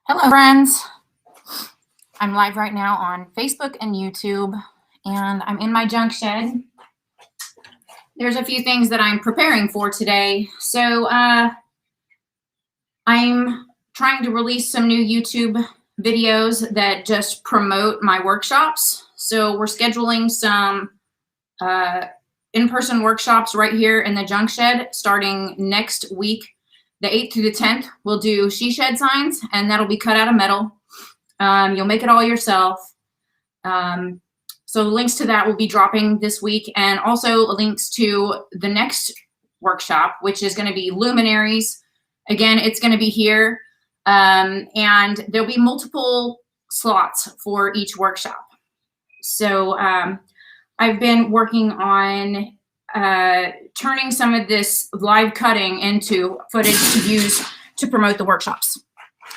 Hello, friends. I'm live right now on Facebook and YouTube, and I'm in my junk shed. There's a few things that I'm preparing for today. So I'm trying to release some new YouTube videos that just promote my workshops. So we're scheduling some in-person workshops right here in the junk shed starting next week. The 8th through the 10th, we'll do she shed signs, and that'll be cut out of metal. You'll make it all yourself. So the links to that will be dropping this week, and also links to the next workshop, which is going to be luminaries. Again, it's going to be here, and there'll be multiple slots for each workshop. So I've been working on turning some of this live cutting into footage to use to promote the workshops.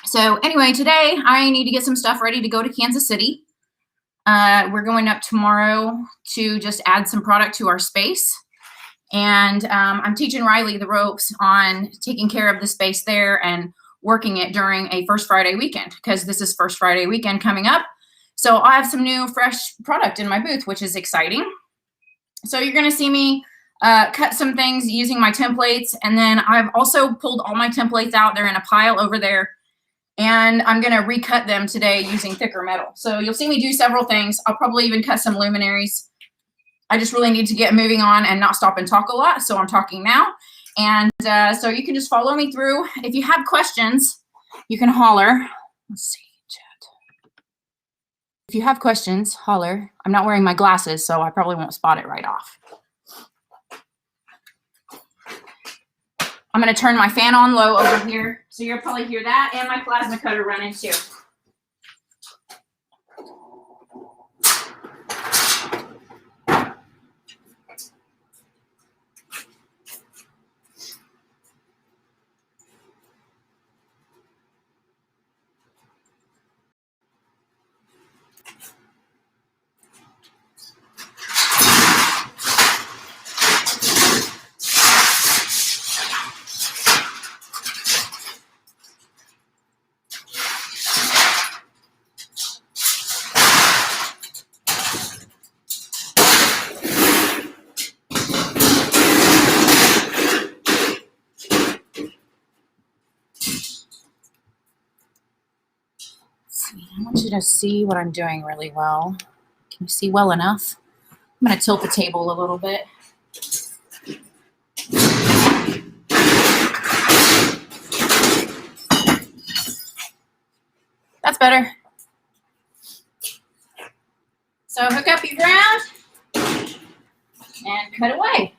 So anyway, today I need to get some stuff ready to go to Kansas City. We're going up tomorrow to just add some product to our space. And I'm teaching Riley the ropes on taking care of the space there and working it during a First Friday weekend, because this is First Friday weekend coming up. So I have some new fresh product in my booth, which is exciting. So you're going to see me cut some things using my templates. And then I've also pulled all my templates out. They're in a pile over there. And I'm going to recut them today using thicker metal. So you'll see me do several things. I'll probably even cut some luminaries. I just really need to get moving on and not stop and talk a lot. So I'm talking now. And so you can just follow me through. If you have questions, you can holler. Let's see, chat. If you have questions, holler. I'm not wearing my glasses, so I probably won't spot it right off. I'm going to turn my fan on low over here, so you'll probably hear that, and my plasma cutter running too. I want you to see what I'm doing really well. Can you see well enough? I'm going to tilt the table a little bit. That's better. So hook up your ground and cut away.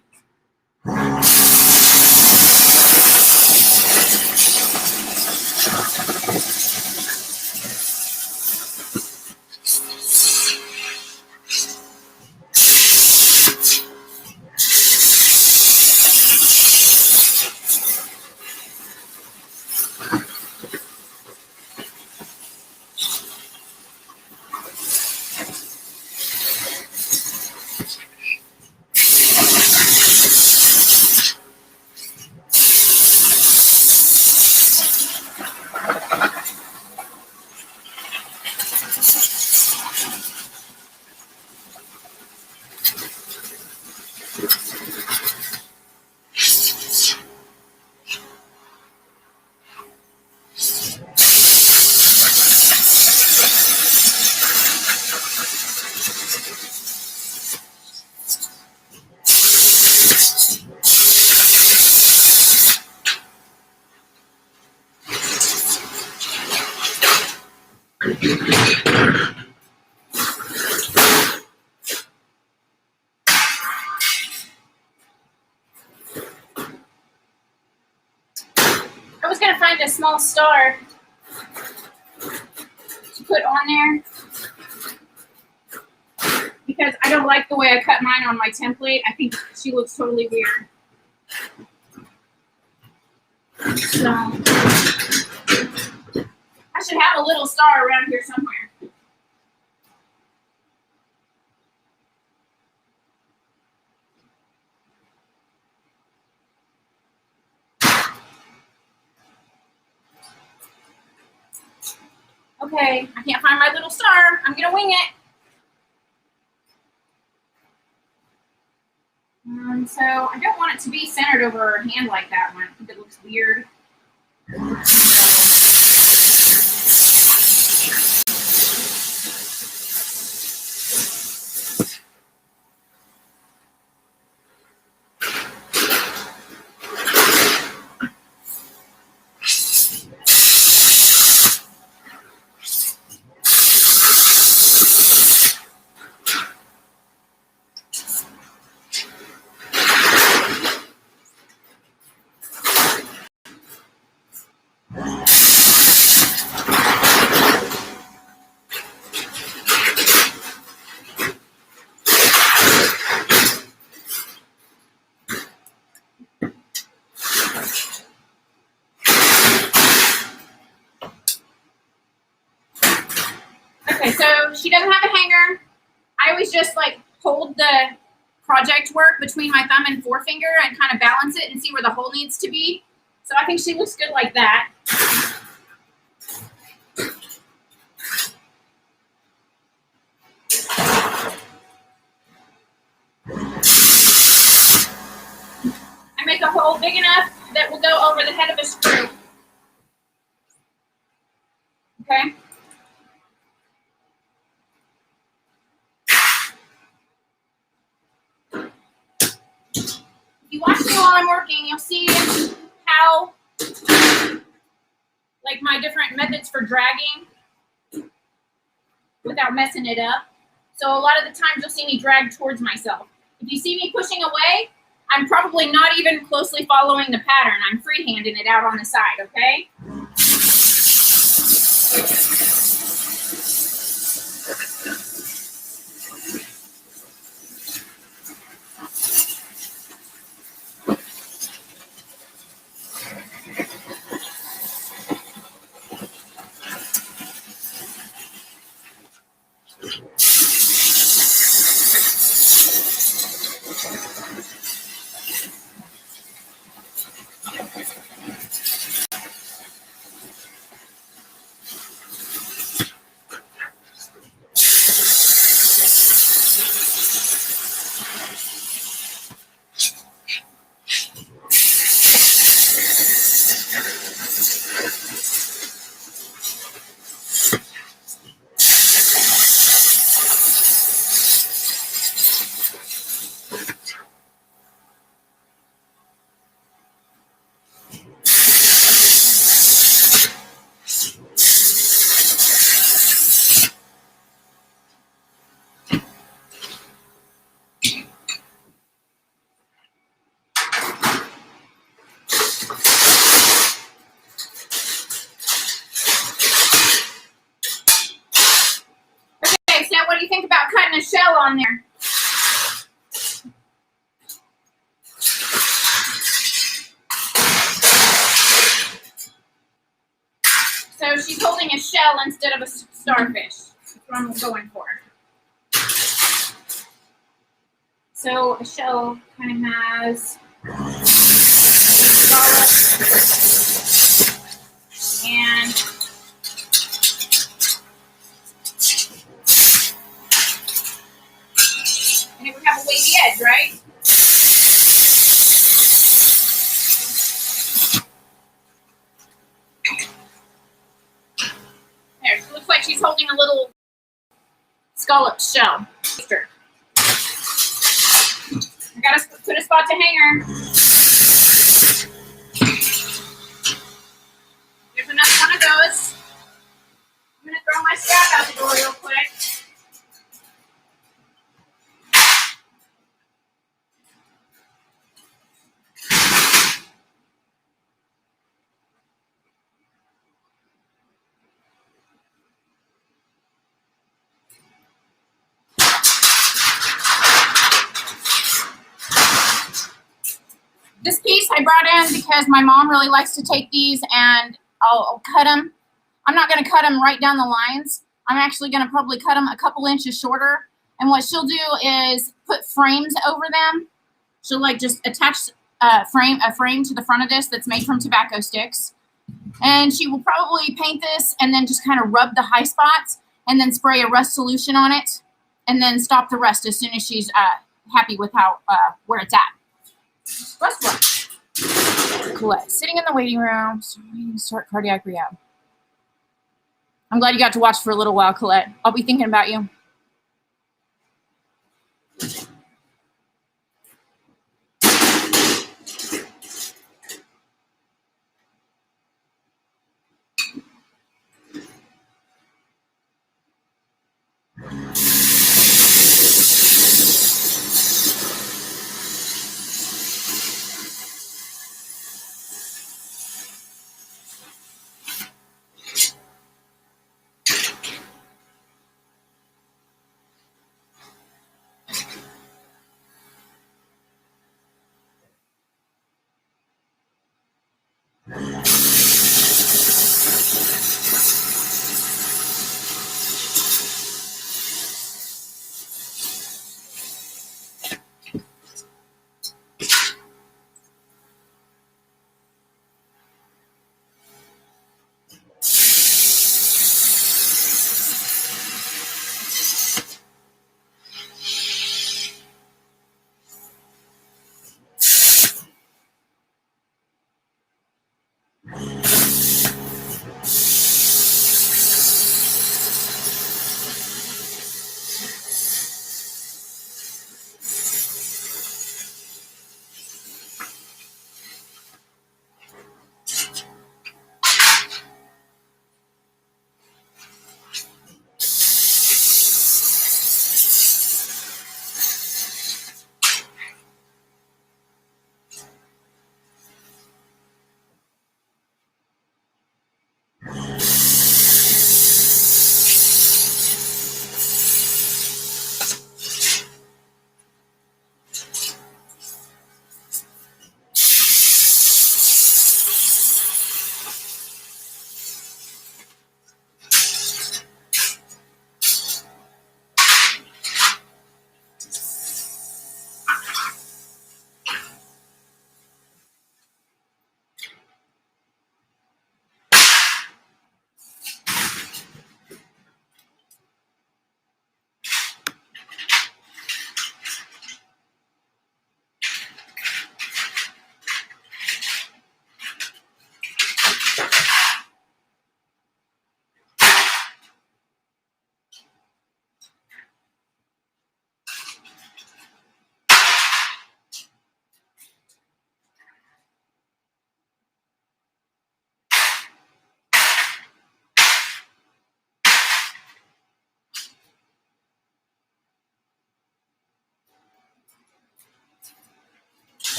I was going to find a small star to put on there because I don't like the way I cut mine on my template. I think she looks totally weird. So I should have a little star around here somewhere. Okay, I can't find my little star. I'm gonna wing it. So I don't want it to be centered over her hand like that one. I think it looks weird. Okay, so she doesn't have a hanger. I always just like hold the project work between my thumb and forefinger and kind of balance it and see where the hole needs to be. So I think she looks good like that. I make a hole big enough that will go over the head of a screw. Okay. If you watch me while I'm working, you'll see how, like, my different methods for dragging without messing it up. So a lot of the times you'll see me drag towards myself. If you see me pushing away, I'm probably not even closely following the pattern. I'm freehanding it out on the side, okay? What do you think about cutting a shell on there? So she's holding a shell instead of a starfish. That's what I'm going for. So a shell kind of has scallops and it would have a wavy edge, right? There, she looks like she's holding a little scalloped shell. I gotta put a spot to hang her. There's another one of those. I'm gonna throw my strap out the door real quick. This piece I brought in because my mom really likes to take these and I'll cut them. I'm not going to cut them right down the lines. I'm actually going to probably cut them a couple inches shorter. And what she'll do is put frames over them. She'll like just attach a frame to the front of this that's made from tobacco sticks. And she will probably paint this and then just kind of rub the high spots and then spray a rust solution on it and then stop the rust as soon as she's happy with how where it's at. Rust. Colette, sitting in the waiting room, so we can start cardiac rehab. I'm glad you got to watch for a little while, Colette. I'll be thinking about you.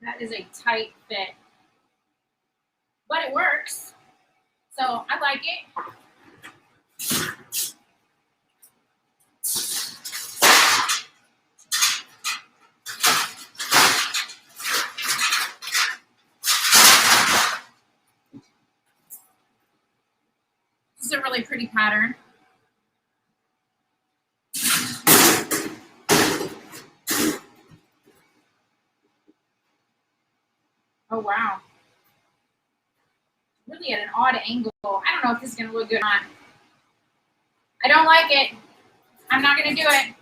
That is a tight fit, but it works. So I like it. This is a really pretty pattern. Oh, wow. Really at an odd angle. I don't know if this is going to look good or not. I don't like it. I'm not going to do it.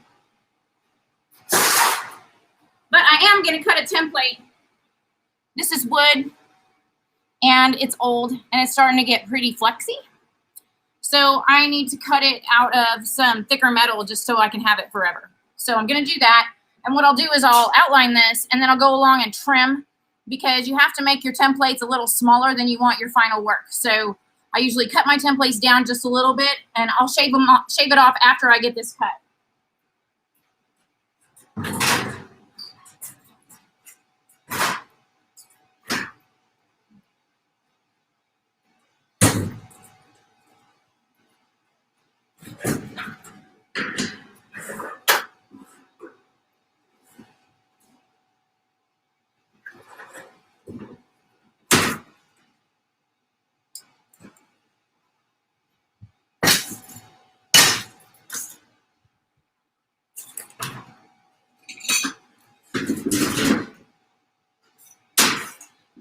But I am going to cut a template. This is wood, and it's old, and it's starting to get pretty flexy. So I need to cut it out of some thicker metal just so I can have it forever. So I'm going to do that. And what I'll do is I'll outline this, and then I'll go along and trim, because you have to make your templates a little smaller than you want your final work. So I usually cut my templates down just a little bit, and I'll shave it off after I get this cut.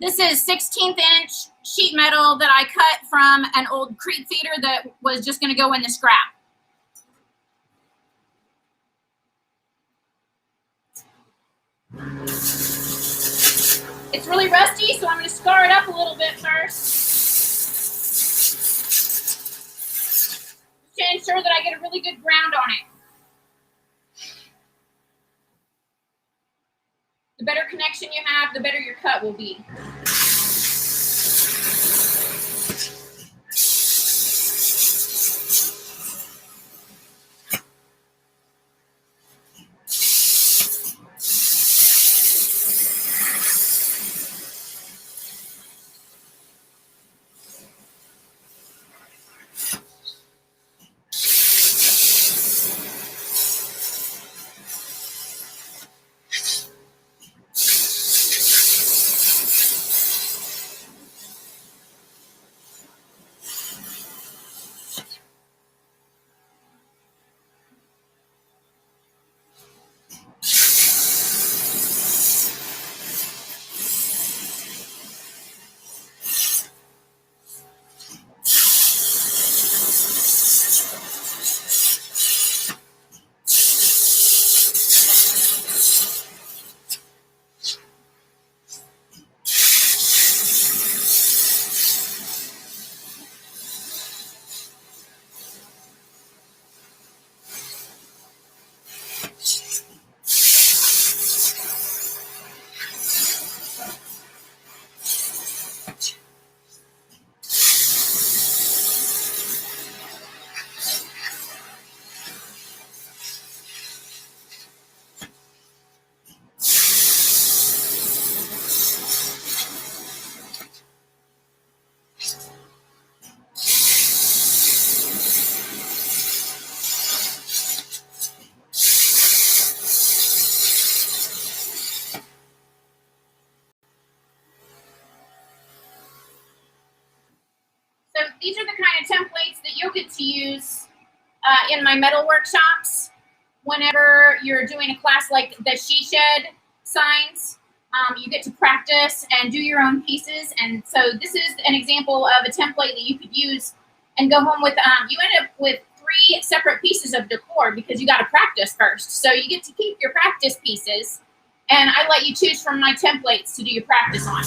This is 16th inch sheet metal that I cut from an old creep feeder that was just going to go in the scrap. It's really rusty, so I'm going to scar it up a little bit first to ensure that I get a really good ground on it. The better connection you have, the better your cut will be. So these are the kind of templates that you'll get to use in my metal workshops whenever you're doing a class like the She Shed signs. You get to practice and do your own pieces. And so this is an example of a template that you could use and go home with. You end up with 3 separate pieces of decor because you got to practice first. So you get to keep your practice pieces, and I let you choose from my templates to do your practice on.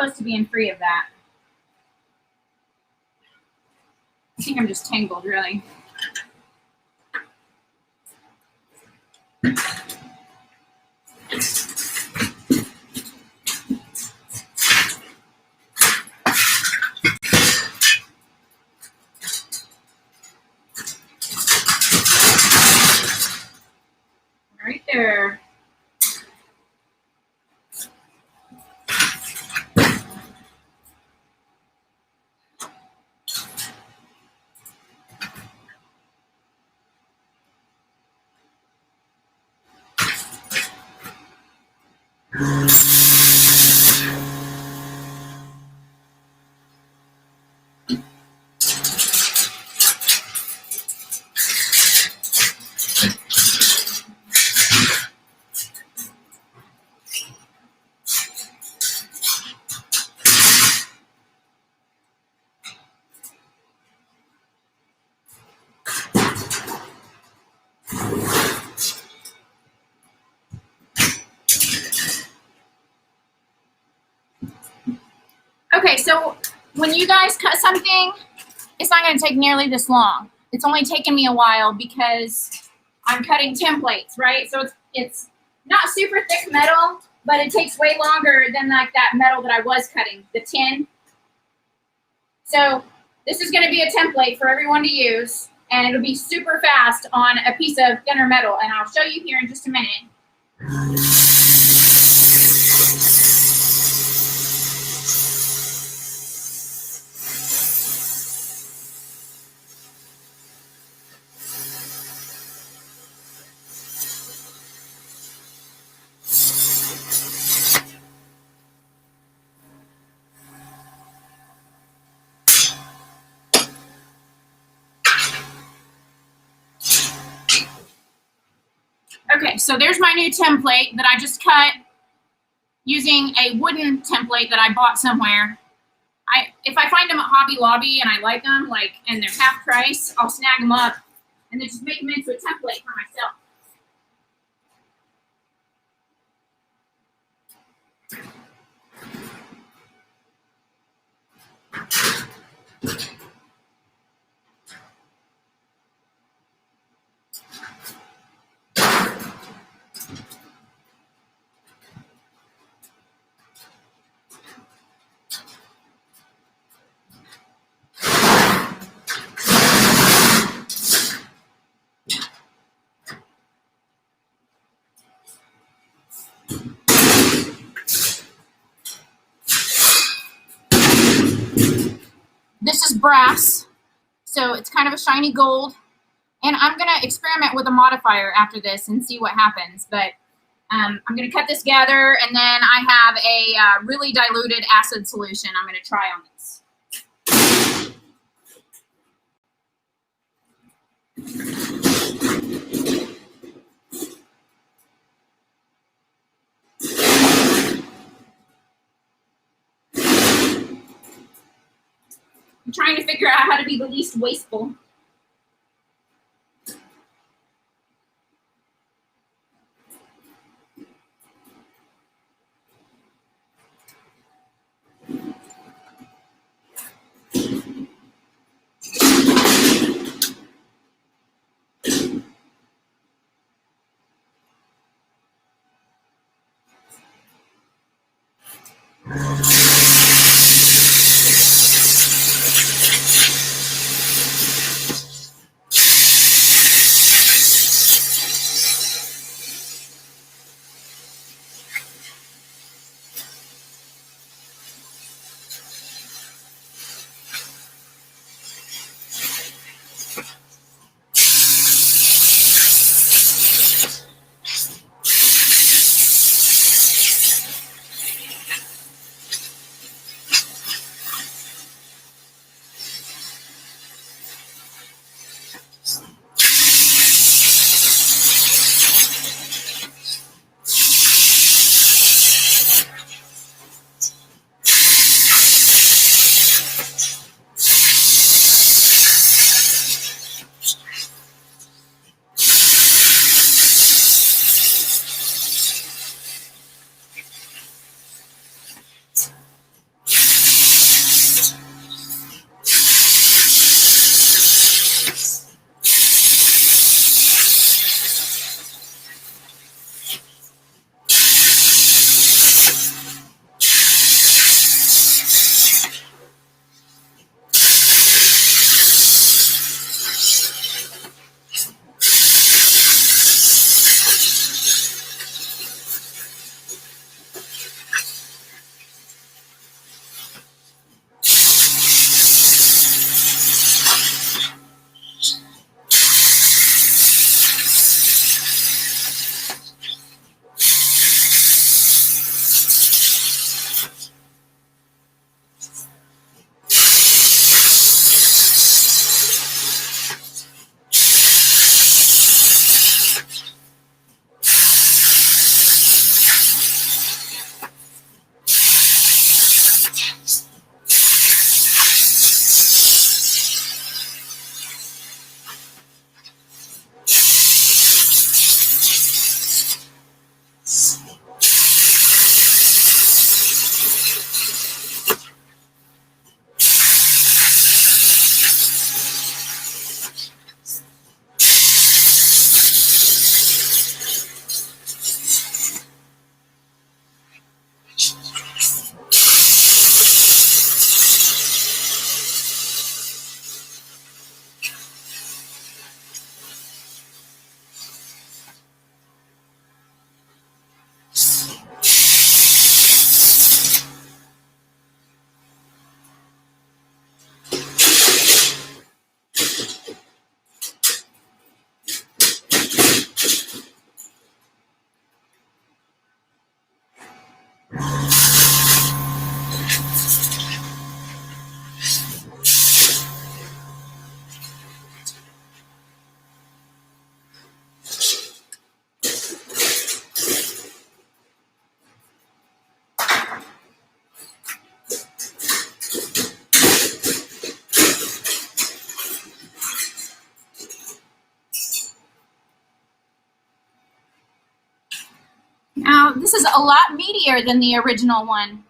close to being free of that. I think I'm just tangled, really. Right there. Okay, so when you guys cut something, it's not going to take nearly this long. It's only taken me a while because I'm cutting templates, right? So it's not super thick metal, but it takes way longer than like that metal that I was cutting, the tin. So this is going to be a template for everyone to use, and it'll be super fast on a piece of thinner metal, and I'll show you here in just a minute. Okay, so there's my new template that I just cut using a wooden template that I bought somewhere. If I find them at Hobby Lobby and I like them, and they're half price, I'll snag them up and then just make them into a template for myself. This is brass, so it's kind of a shiny gold. And I'm going to experiment with a modifier after this and see what happens. But I'm going to cut this together, and then I have a really diluted acid solution I'm going to try on this. I'm trying to figure out how to be the least wasteful. Now, this is a lot meatier than the original one,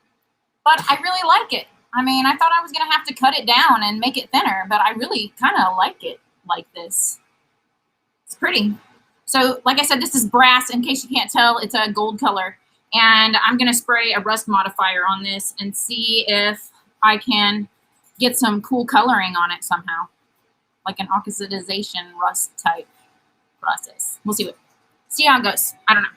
but I really like it. I mean, I thought I was going to have to cut it down and make it thinner, but I really kind of like it like this. It's pretty. So, like I said, this is brass. In case you can't tell, it's a gold color. And I'm going to spray a rust modifier on this and see if I can get some cool coloring on it somehow, like an oxidization rust type process. We'll see how it goes. I don't know.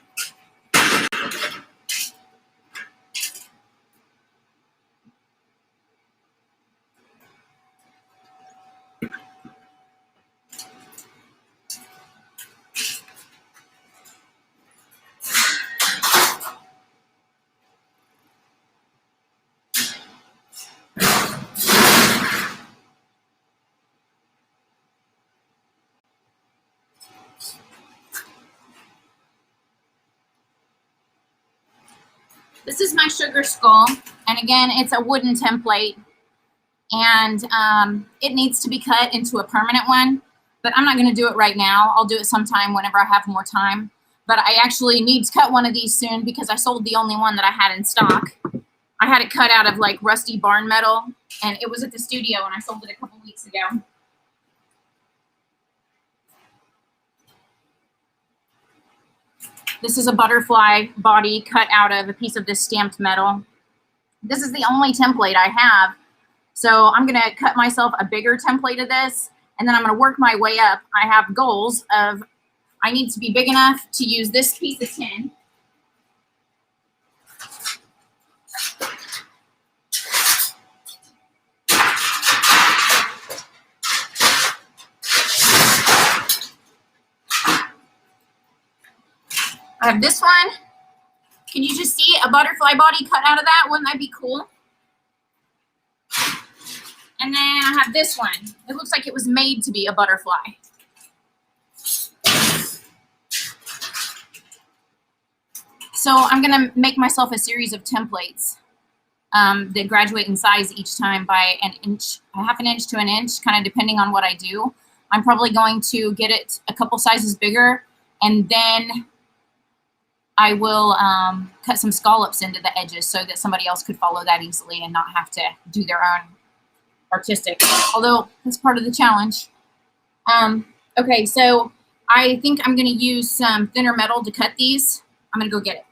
This is my sugar skull, and again, it's a wooden template, and it needs to be cut into a permanent one, but I'm not going to do it right now. I'll do it sometime whenever I have more time, but I actually need to cut one of these soon because I sold the only one that I had in stock. I had it cut out of like rusty barn metal, and it was at the studio, and I sold it a couple weeks ago. This is a butterfly body cut out of a piece of this stamped metal. This is the only template I have. So I'm going to cut myself a bigger template of this, and then I'm going to work my way up. I have goals of I need to be big enough to use this piece of tin. I have this one. Can you just see a butterfly body cut out of that? Wouldn't that be cool? And then I have this one. It looks like it was made to be a butterfly. So I'm going to make myself a series of templates that graduate in size each time by an inch, a half an inch to an inch, kind of depending on what I do. I'm probably going to get it a couple sizes bigger, and then I will cut some scallops into the edges so that somebody else could follow that easily and not have to do their own artistic, although that's part of the challenge. Okay, so I think I'm going to use some thinner metal to cut these. I'm going to go get it.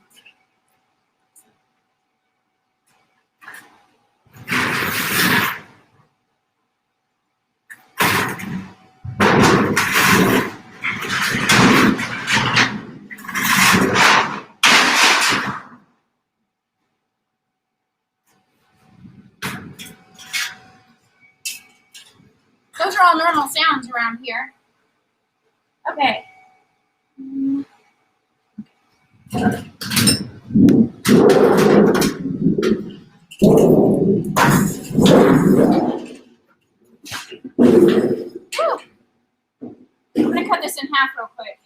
Those are all normal sounds around here. Okay. Whew. I'm going to cut this in half real quick.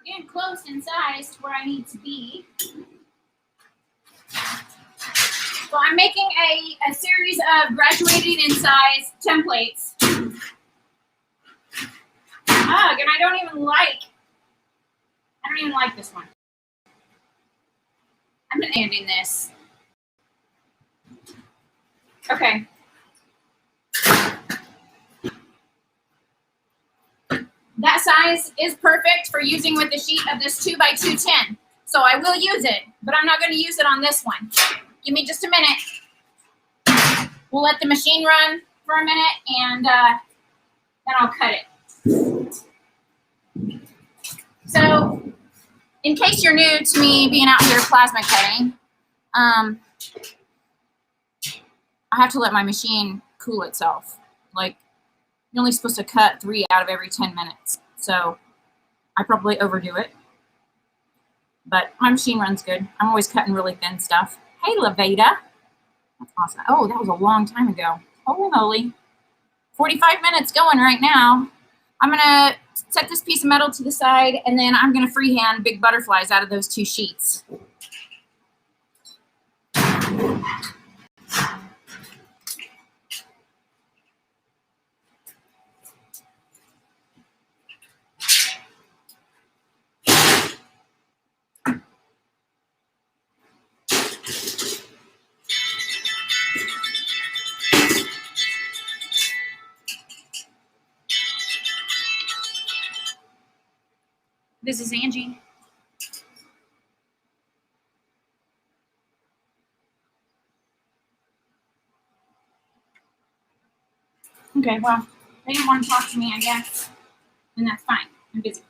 Getting close in size to where I need to be. So I'm making a series of graduating in size templates. Ugh, and I don't even like this one. I'm ending this. Okay. That size is perfect for using with the sheet of this 2x210. So I will use it, but I'm not going to use it on this one. Give me just a minute. We'll let the machine run for a minute, and then I'll cut it. So, in case you're new to me being out here plasma cutting, I have to let my machine cool itself. Like, you're only supposed to cut 3 out of every 10 minutes. So I probably overdo it. But my machine runs good. I'm always cutting really thin stuff. Hey, Laveda. That's awesome. Oh, that was a long time ago. Holy moly. 45 minutes going right now. I'm going to set this piece of metal to the side, and then I'm going to freehand big butterflies out of those 2 sheets. This is Angie. Okay, well, they didn't want to talk to me, I guess. And that's fine. I'm busy.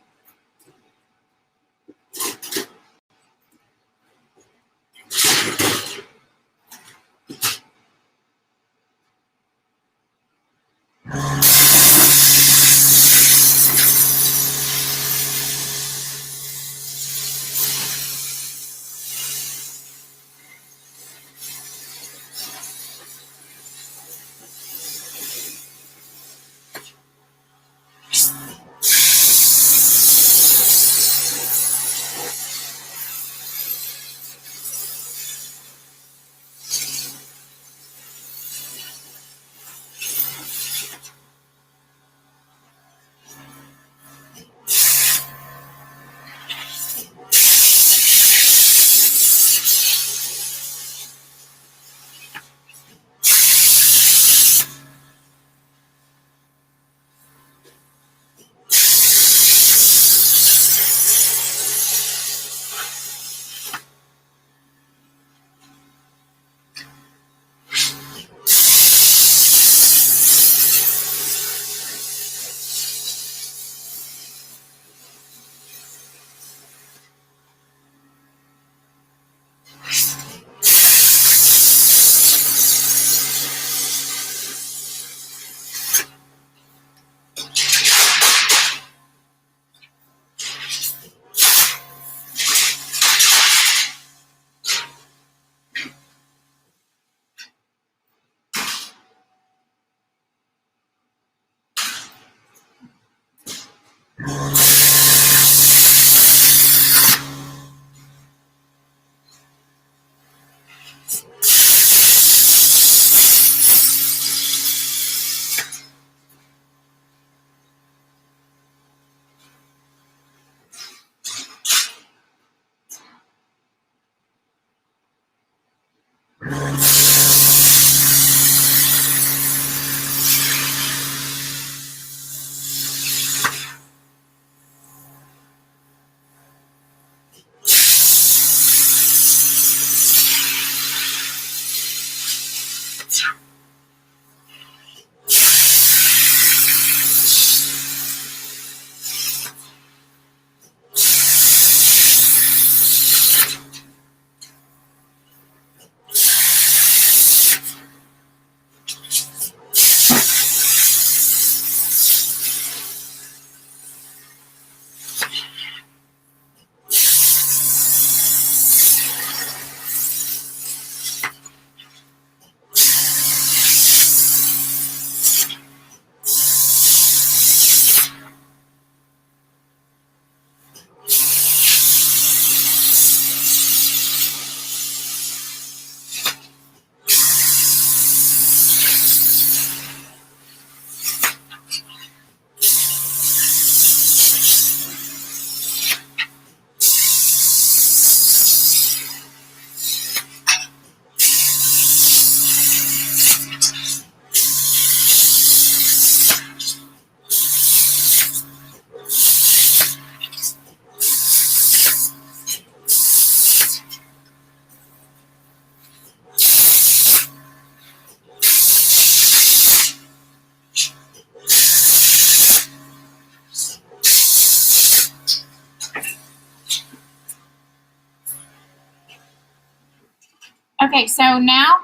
Okay, so now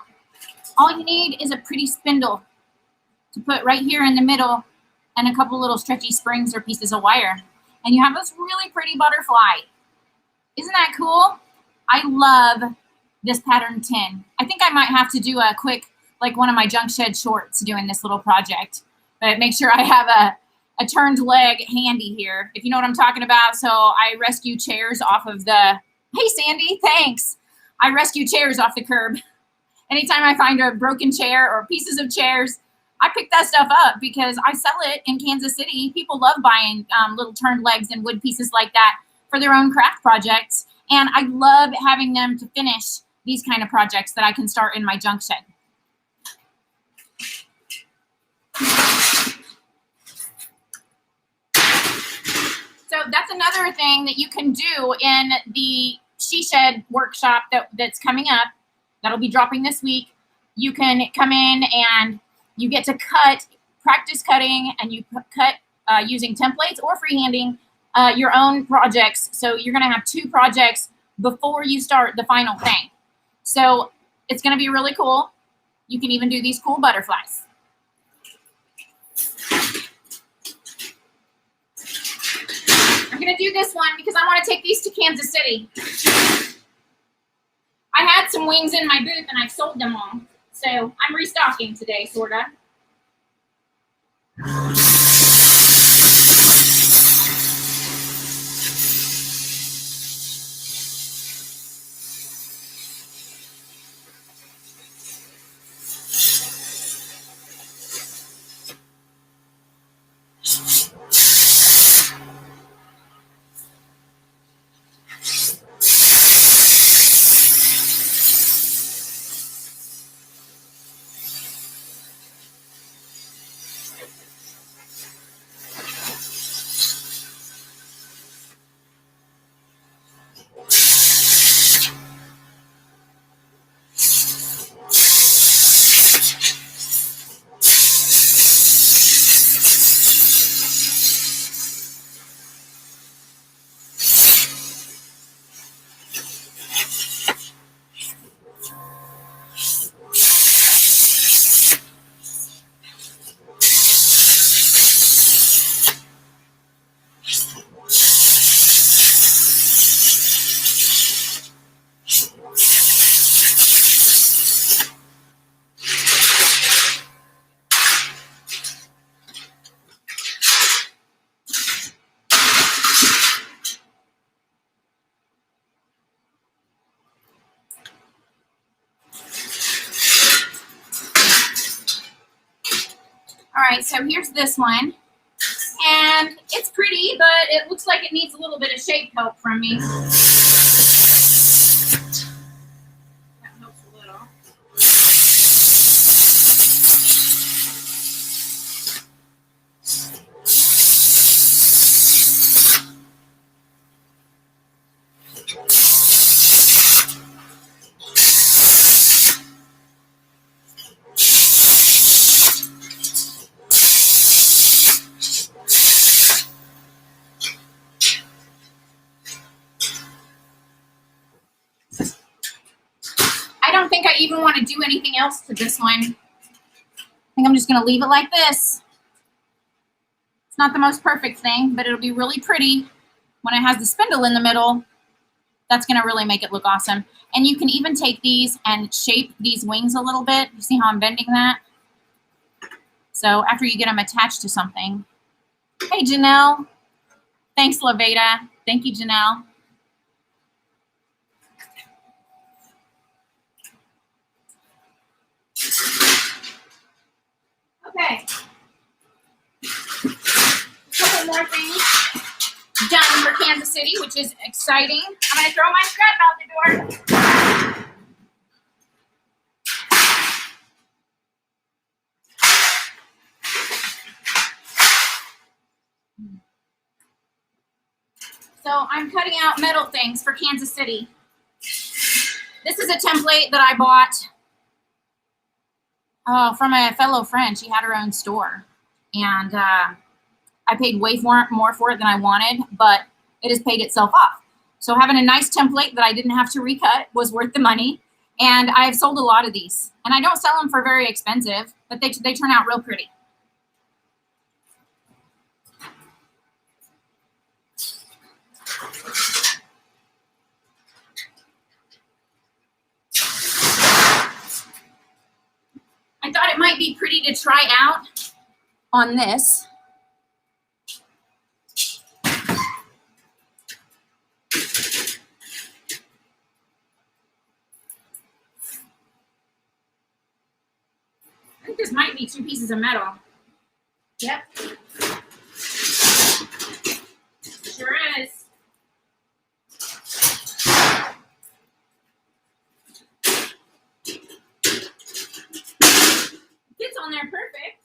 all you need is a pretty spindle to put right here in the middle and a couple little stretchy springs or pieces of wire. And you have this really pretty butterfly. Isn't that cool? I love this pattern 10. I think I might have to do a quick, like one of my junk shed shorts doing this little project. But make sure I have a turned leg handy here, if you know what I'm talking about. So I rescue chairs off of the, hey Sandy, thanks. I rescue chairs off the curb. Anytime I find a broken chair or pieces of chairs, I pick that stuff up because I sell it in Kansas City. People love buying little turned legs and wood pieces like that for their own craft projects. And I love having them to finish these kind of projects that I can start in my junk shed. So that's another thing that you can do in the She Shed workshop that's coming up. That'll be dropping this week. You can come in and you get to cut practice cutting and you cut using templates or freehanding your own projects. So you're going to have 2 projects before you start the final thing. So it's going to be really cool. You can even do these cool butterflies. I'm going to do this one because I want to take these to Kansas City. I had some wings in my booth and I've sold them all. So I'm restocking today, sort of. All right, so here's this one. And it's pretty, but it looks like it needs a little bit of shape help from me. That helps a little. I don't think I even want to do anything else to this one. I think I'm just going to leave it like this. It's not the most perfect thing, but it'll be really pretty when it has the spindle in the middle. That's going to really make it look awesome. And you can even take these and shape these wings a little bit. You see how I'm bending that? So after you get them attached to something. Hey, Janelle. Thanks, Laveda. Thank you, Janelle. Okay. A couple more things done for Kansas City, which is exciting. I'm going to throw my scrap out the door. So I'm cutting out metal things for Kansas City. This is a template that I bought from a fellow friend. She had her own store. And I paid way more for it than I wanted, but it has paid itself off. So having a nice template that I didn't have to recut was worth the money. And I've sold a lot of these. And I don't sell them for very expensive, but they turn out real pretty. I thought it might be pretty to try out on this. I think this might be 2 pieces of metal. Yep. Sure is. Fits on there perfect.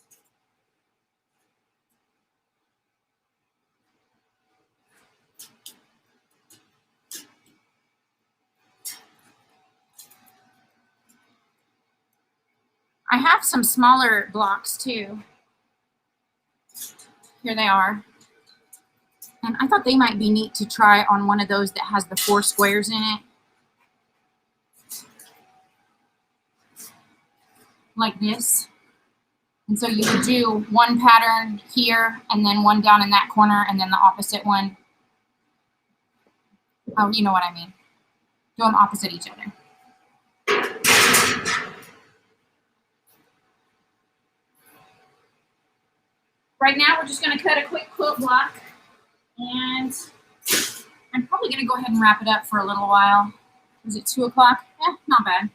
I have some smaller blocks too. Here they are. And I thought they might be neat to try on one of those that has the 4 squares in it. Like this. And so you would do one pattern here and then one down in that corner and then the opposite one. Oh, you know what I mean. Do them opposite each other. Right now we're just going to cut a quick quilt block, and I'm probably going to go ahead and wrap it up for a little while. Is it 2 o'clock? Yeah, not bad.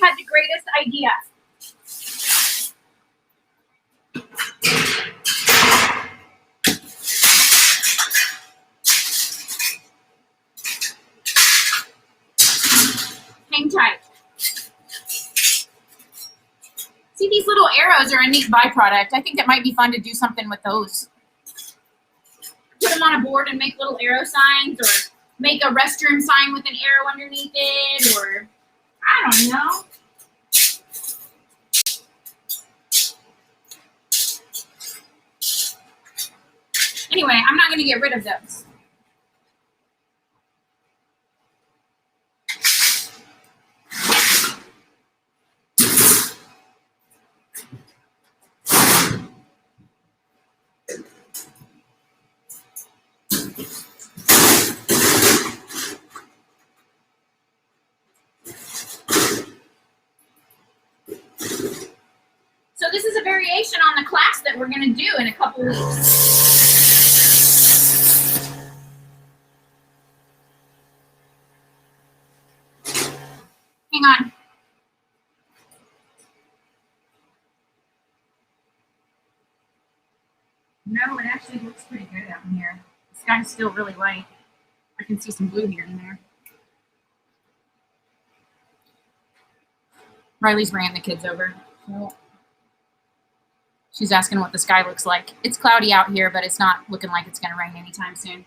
Had the greatest idea. Hang tight. See, these little arrows are a neat byproduct. I think it might be fun to do something with those. Put them on a board and make little arrow signs, or make a restroom sign with an arrow underneath it, or I don't know. Anyway, I'm not going to get rid of those. So this is a variation on the class that we're going to do in a couple weeks. Hang on. No, it actually looks pretty good out in here. The sky's still really light. I can see some blue here and there. Riley's ran the kids over. So she's asking what the sky looks like. It's cloudy out here, but it's not looking like it's going to rain anytime soon.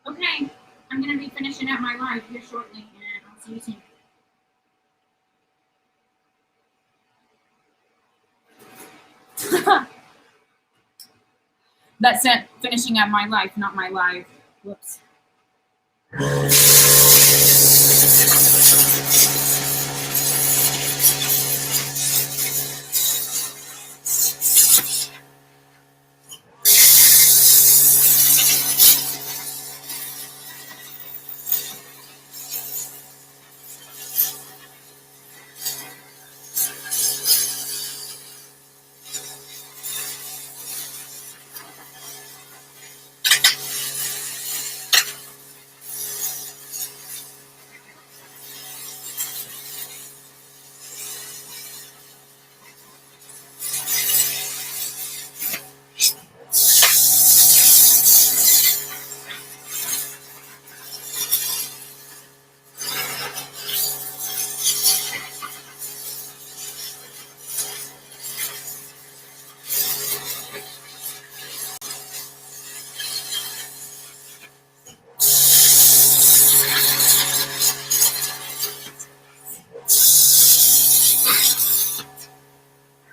Okay, I'm going to be finishing up my live here shortly, and I'll see you soon. That sent finishing up my life, not my live. Whoops.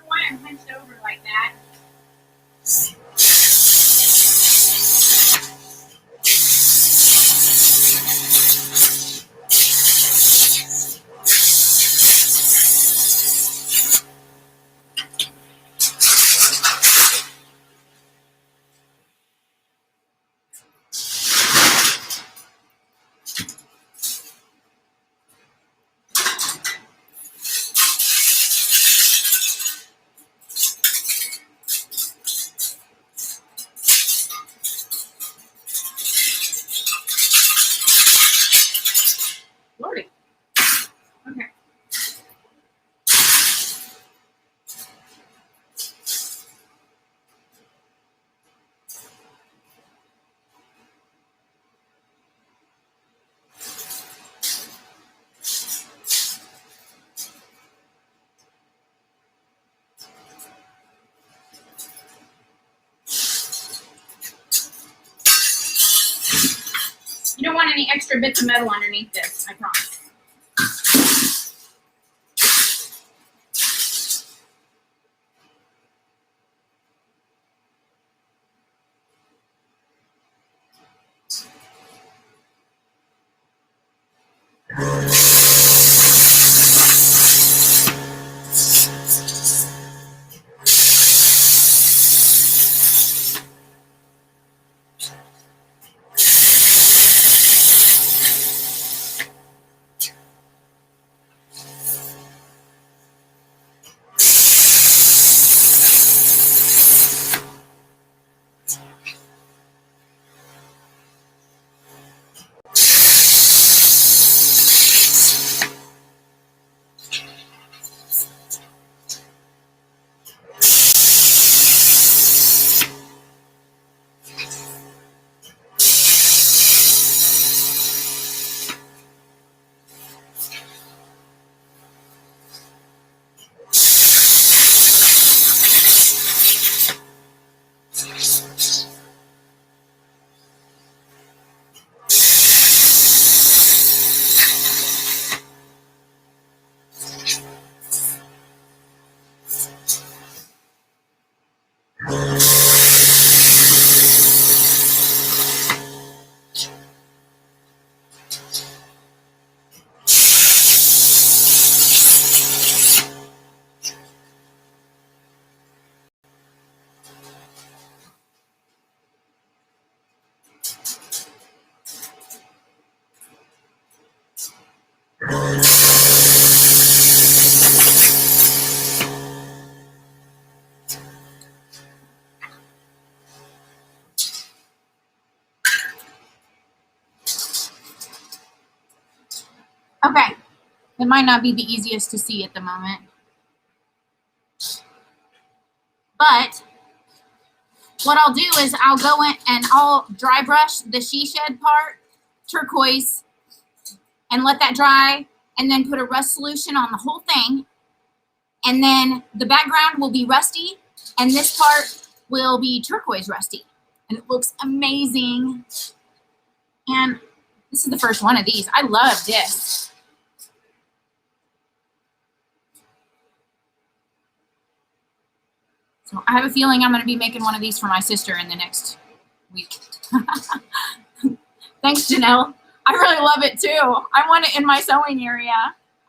Why I'm hunched over like that? Lordy. Okay. You don't want any extra bits of metal underneath this, I promise. Okay, it might not be the easiest to see at the moment, but what I'll do is I'll go in and I'll dry brush the she shed part turquoise and let that dry, and then put a rust solution on the whole thing. And then the background will be rusty, and this part will be turquoise rusty. And it looks amazing. And this is the first one of these. I love this. So I have a feeling I'm going to be making one of these for my sister in the next week. Thanks, Janelle. I really love it too. I want it in my sewing area.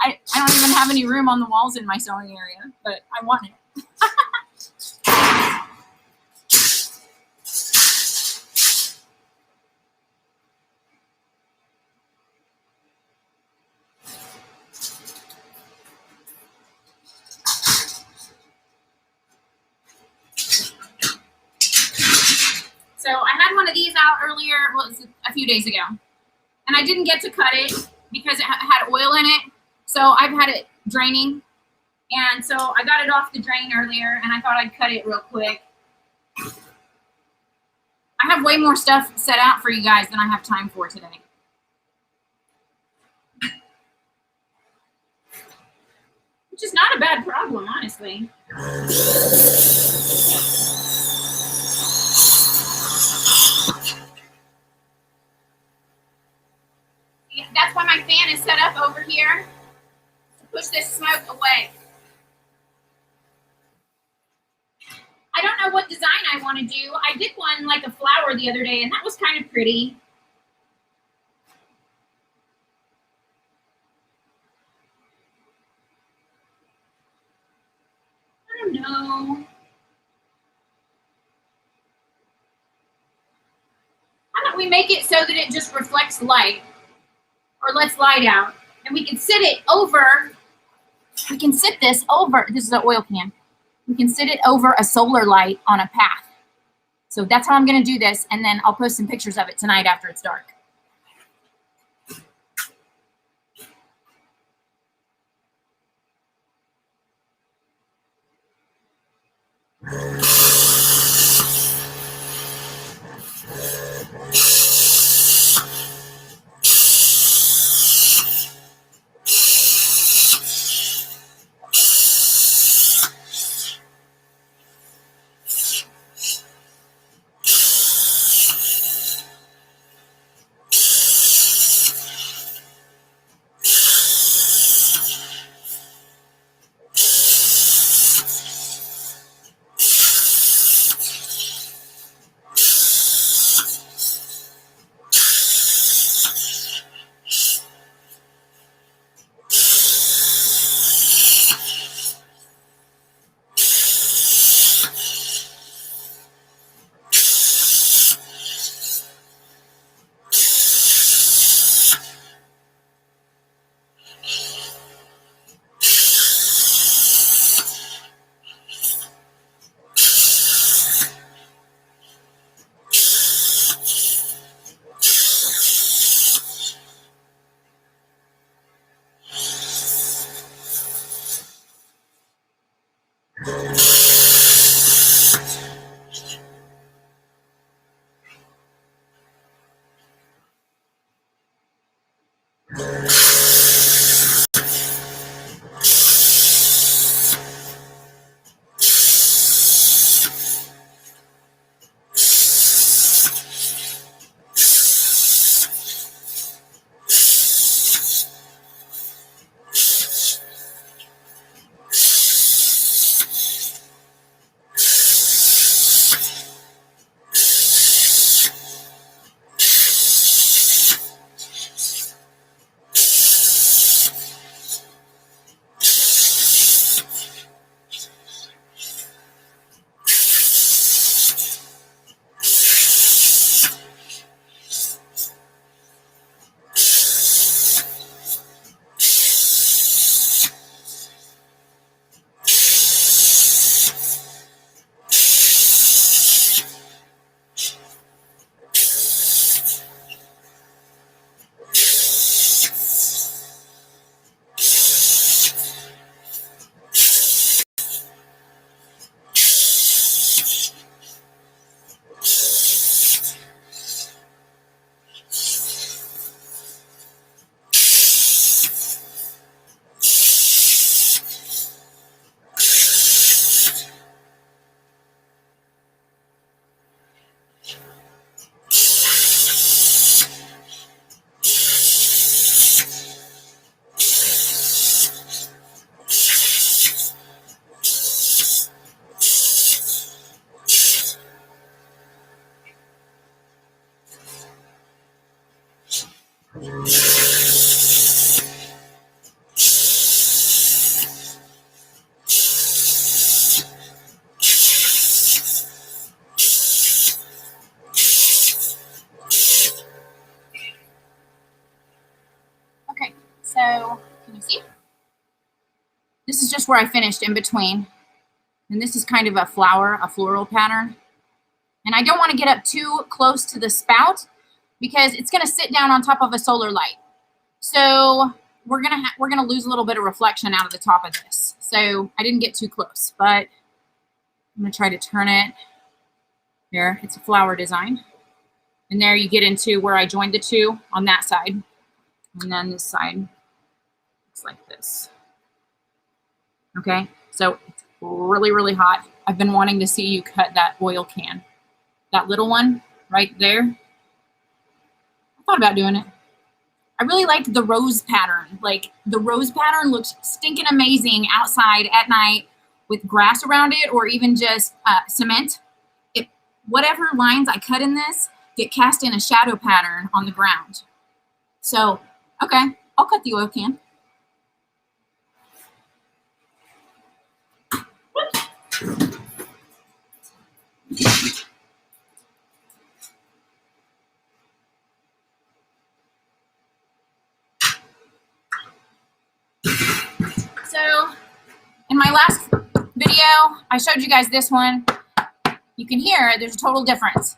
I don't even have any room on the walls in my sewing area, but I want it. So I had one of these out earlier, well, it was a few days ago, and I didn't get to cut it because it had oil in it. So I've had it draining, and so I got it off the drain earlier, and I thought I'd cut it real quick. I have way more stuff set out for you guys than I have time for today. Which is not a bad problem, honestly. That's why my fan is set up over here to push this smoke away. I don't know what design I want to do. I did one like a flower the other day, and that was kind of pretty. I don't know. How about we make it so that it just reflects light or lets light out, and we can sit it over. We can sit this over. This is an oil can. We can sit it over a solar light on a path. So that's how I'm going to do this, and then I'll post some pictures of it tonight after it's dark. Okay, so can you see? This is just where I finished in between. And this is kind of a floral pattern. And I don't want to get up too close to the spout because it's going to sit down on top of a solar light. So we're gonna lose a little bit of reflection out of the top of this. So I didn't get too close, but I'm gonna try to turn it. There, it's a flower design. And there you get into where I joined the two on that side. And then this side looks like this. Okay, so it's really, really hot. I've been wanting to see you cut that oil can. That little one right there. I thought about doing it. I really like the rose pattern. Like the rose pattern looks stinking amazing outside at night with grass around it or even just cement. Whatever lines I cut in this get cast in a shadow pattern on the ground. So, okay, I'll cut the oil can. So, in my last video, I showed you guys this one. You can hear there's a total difference.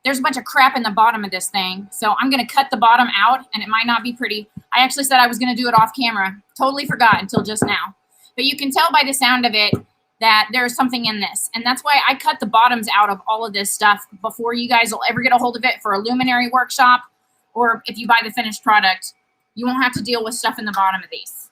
There's a bunch of crap in the bottom of this thing. So I'm going to cut the bottom out, and it might not be pretty. I actually said I was going to do it off camera. Totally forgot until just now. But you can tell by the sound of it that there's something in this. And that's why I cut the bottoms out of all of this stuff before you guys will ever get a hold of it for a luminary workshop. Or if you buy the finished product, you won't have to deal with stuff in the bottom of these.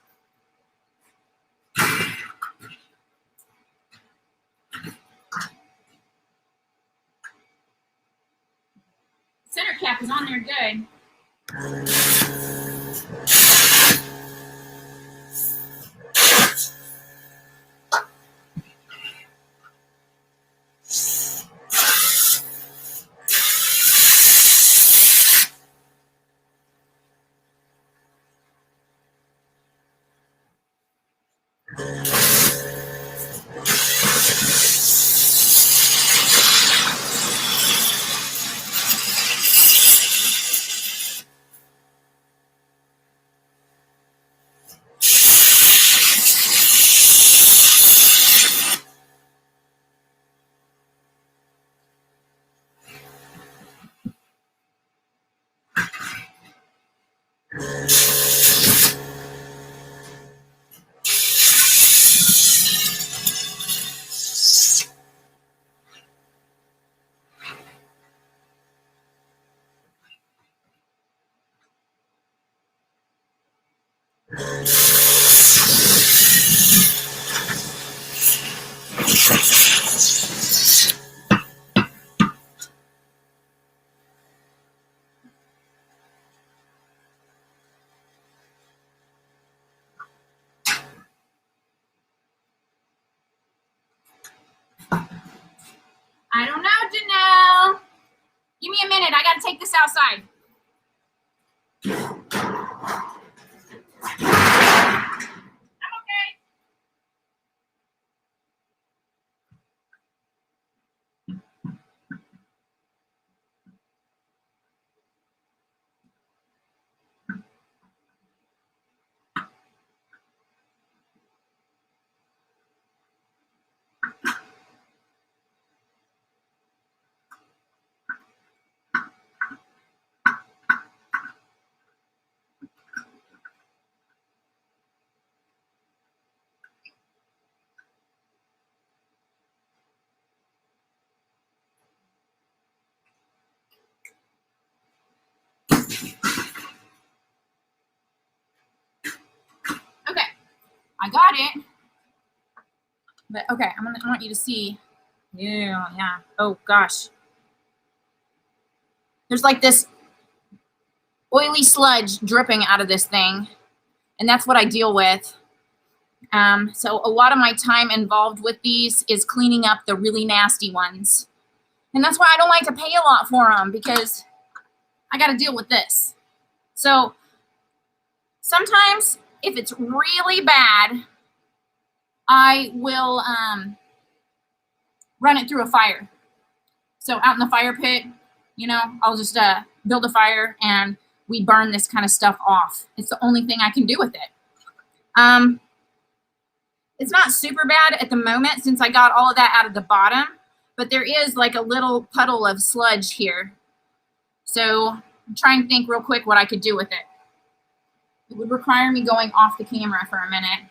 Center cap is on there good. I don't know, Janelle. Give me a minute. I got to take this outside. I'm okay. Okay, I got it. But okay, I want you to see. Yeah. Oh gosh. There's like this oily sludge dripping out of this thing, and that's what I deal with. So a lot of my time involved with these is cleaning up the really nasty ones. And that's why I don't like to pay a lot for them, because I got to deal with this. So sometimes if it's really bad, I will run it through a fire. So out in the fire pit, you know, I'll just build a fire and we burn this kind of stuff off. It's the only thing I can do with it. It's not super bad at the moment since I got all of that out of the bottom, but there is like a little puddle of sludge here. So I'm trying to think real quick what I could do with it. It would require me going off the camera for a minute.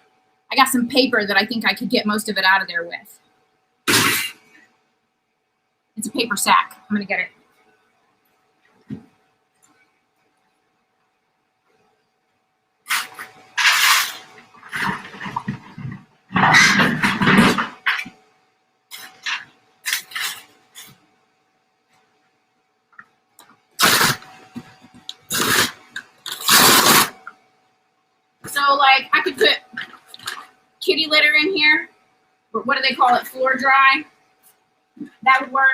I got some paper that I think I could get most of it out of there with. It's a paper sack. I'm gonna get it. So like I could put kitty litter in here, or what do they call it, floor dry? That would work.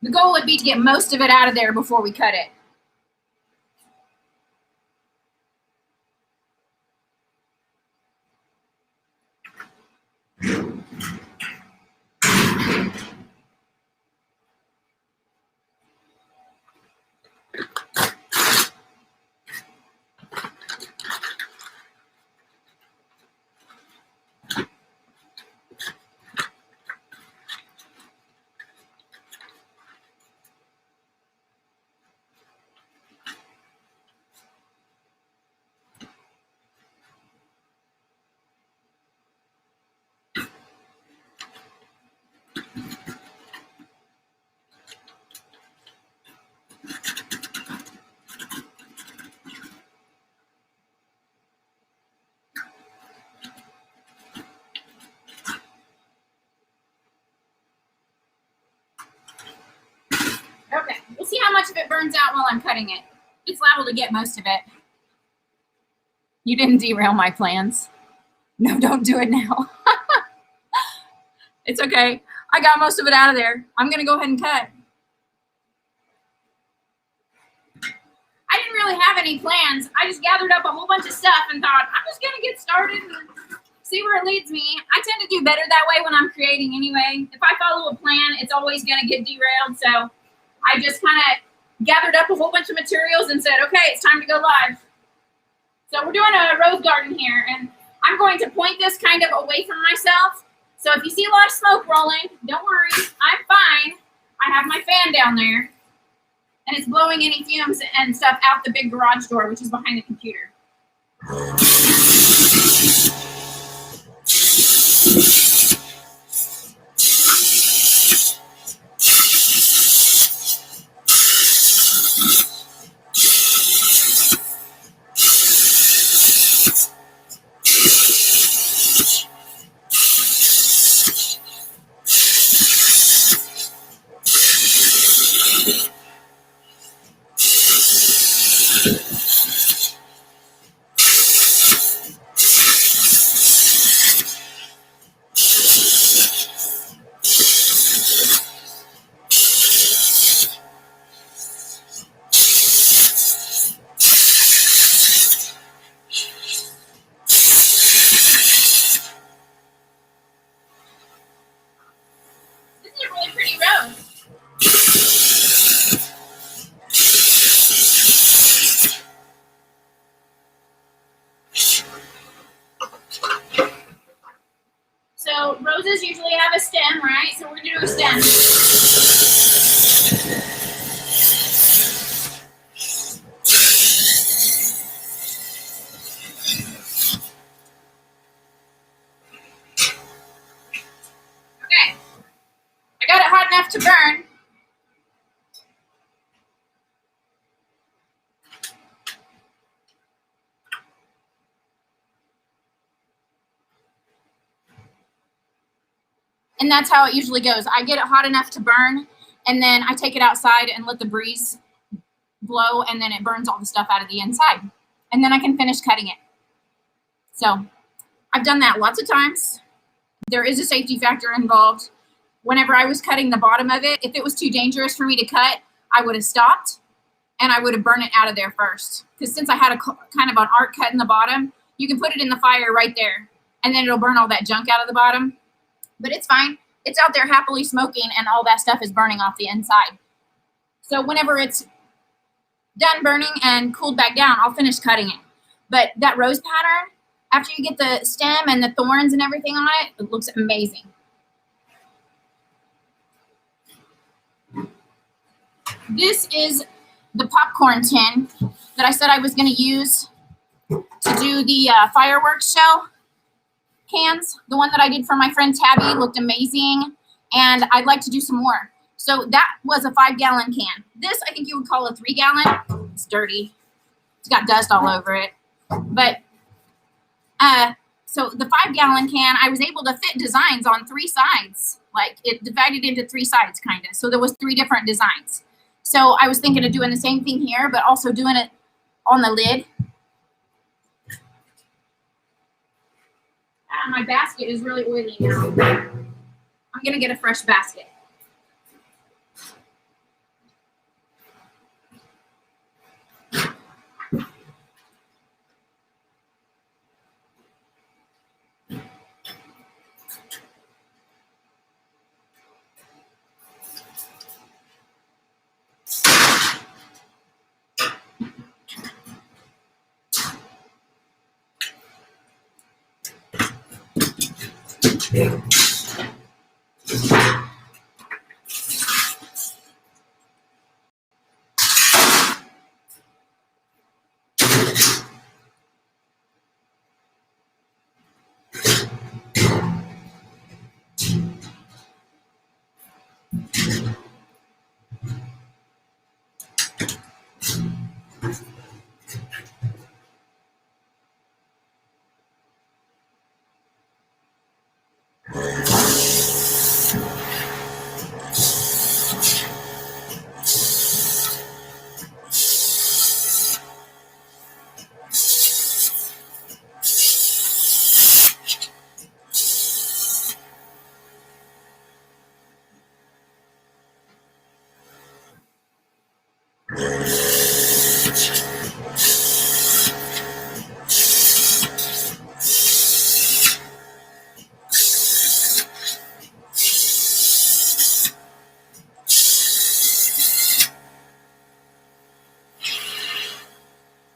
The goal would be to get most of it out of there before we cut it. Okay, we'll see how much of it burns out while I'm cutting it. It's liable to get most of it. You didn't derail my plans. No, don't do it now. It's okay. I got most of it out of there. I'm gonna go ahead and cut. I didn't really have any plans. I just gathered up a whole bunch of stuff and thought, I'm just gonna get started and see where it leads me. I tend to do better that way when I'm creating anyway. If I follow a plan, it's always gonna get derailed. So I just kind of gathered up a whole bunch of materials and said, okay, it's time to go live. So we're doing a rose garden here, and I'm going to point this kind of away from myself. So if you see a lot of smoke rolling, don't worry, I'm fine. I have my fan down there, and it's blowing any fumes and stuff out the big garage door, which is behind the computer. So roses usually have a stem, right? So we're gonna do a stem. Okay, I got it hot enough to burn. And that's how it usually goes. I get it hot enough to burn, And then I take it outside and let the breeze blow, and then it burns all the stuff out of the inside. And then I can finish cutting it. So I've done that lots of times. There is a safety factor involved. Whenever I was cutting the bottom of it, if it was too dangerous for me to cut, I would have stopped and I would have burned it out of there first. Because since I had a kind of an arc cut in the bottom, you can put it in the fire right there and then it'll burn all that junk out of the bottom. But it's fine. It's out there happily smoking and all that stuff is burning off the inside. So whenever it's done burning and cooled back down, I'll finish cutting it. But that rose pattern, after you get the stem and the thorns and everything on it, it looks amazing. This is the popcorn tin that I said I was going to use to do the fireworks show cans. The one that I did for my friend Tabby looked amazing, and I'd like to do some more. So that was a 5-gallon can. This I think you would call a 3-gallon. It's dirty. It's got dust all over it. But so the 5-gallon can, I was able to fit designs on 3 sides. Like it divided into 3 sides, kind of. So there was 3 different designs. So I was thinking of doing the same thing here, but also doing it on the lid. My basket is really oily now. I'm going to get a fresh basket.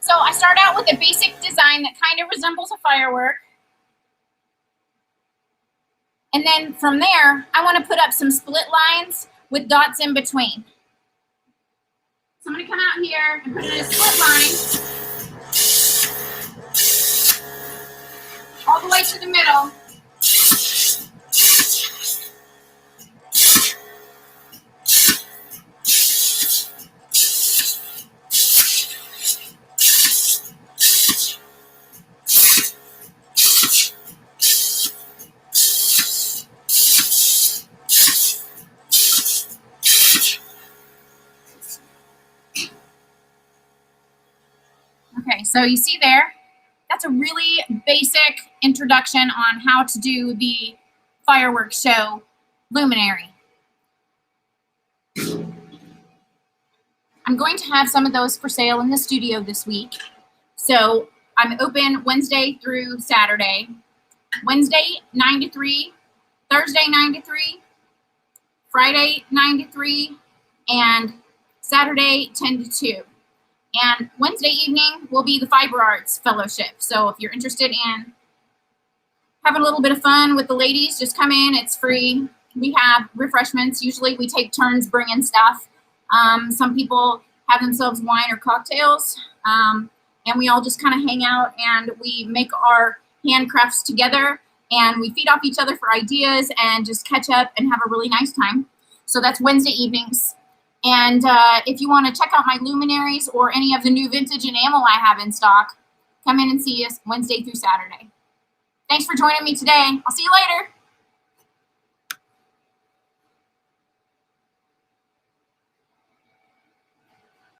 So I start out with a basic design that kind of resembles a firework. And then from there, I want to put up some split lines with dots in between. So I'm going to come out here and put in a split line all the way to the middle. Okay, so you see there, that's a really basic introduction on how to do the fireworks show luminary. I'm going to have some of those for sale in the studio this week. So I'm open Wednesday through Saturday. Wednesday, 9 to 3, Thursday, 9 to 3, Friday, 9 to 3, and Saturday, 10 to 2. And Wednesday evening will be the Fiber Arts Fellowship. So if you're interested in having a little bit of fun with the ladies, just come in. It's free. We have refreshments. Usually we take turns bringing stuff. Some people have themselves wine or cocktails. And we all just kind of hang out and we make our handcrafts together. And we feed off each other for ideas and just catch up and have a really nice time. So that's Wednesday evenings. And if you want to check out my luminaries or any of the new vintage enamel I have in stock, come in and see us Wednesday through Saturday. Thanks for joining me today. I'll see you later.